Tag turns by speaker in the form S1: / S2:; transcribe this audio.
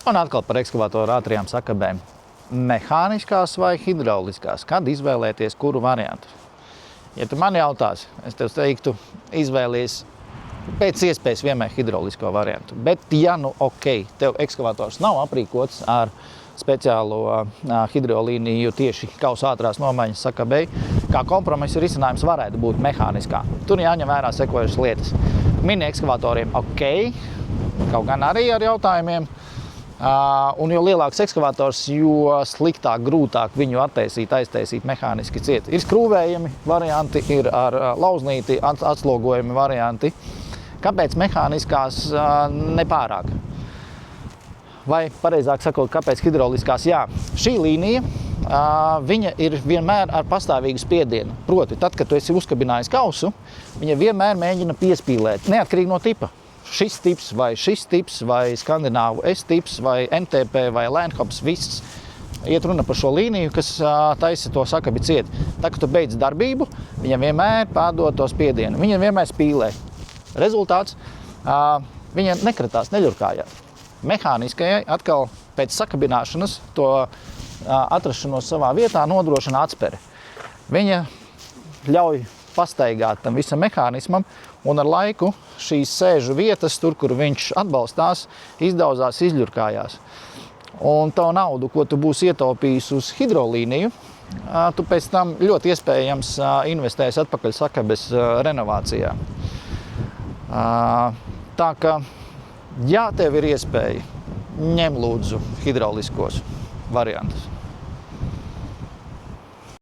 S1: Un atkal par ekskavatoru ātrajām sakabēm. Mehāniskās vai hidrauliskās? Kad izvēlēties kuru variantu? Ja tu man jautās, es tev teiktu, izvēlies pēc iespējas vienmēr hidraulisko variantu. Bet, ja nu tev ekskavators nav aprīkots ar speciālo hidrolīniju tieši kausa ātrās nomaiņas sakabei, kā kompromisa risinājums varētu būt mehāniskā. Tur jāņem vērā sekojušas lietas. Mini ekskavatoriem kaut gan arī ar jautājumiem. Un jo lielāks ekskavators, jo sliktāk, grūtāk viņu aiztaisīt mehāniski ciet. Ir skrūvējami varianti, ir ar lauznīti atslogojami varianti. Kāpēc mehāniskās nepārāk? Vai pareizāk sakot, kāpēc hidrauliskās? Jā, šī līnija, viņa ir vienmēr ar pastāvīgu spiedienu. Proti, tad, kad tu esi uzkabinājis kausu, viņa vienmēr mēģina piespīlēt, neatkarīgi no tipa. Šis tips, vai skandināvu S-tips, vai NTP, vai Lēnhops, viss iet runa par šo līniju, kas taisa to sakabi ciet. Tā, kad tu beidz darbību, viņa vienmēr pārdod to spiedienu. Viņa vienmēr spīlē. Rezultāts, viņa nekratās, neļurkājās. Mehāniskajai atkal pēc sakabināšanas to atrašanos savā vietā nodrošina atspere. Viņa ļauj pastaigāt tam visam mehānismam, un ar laiku šīs sēžu vietas, tur, kur viņš atbalstās, izdauzās, izļurkājās. Un to naudu, ko tu būsi ietaupījis uz hidrolīniju, tu pēc tam ļoti iespējams investēsi atpakaļ sakabes renovācijā. Tā ka, ja tev ir iespēja, ņem lūdzu hidrauliskos variantus.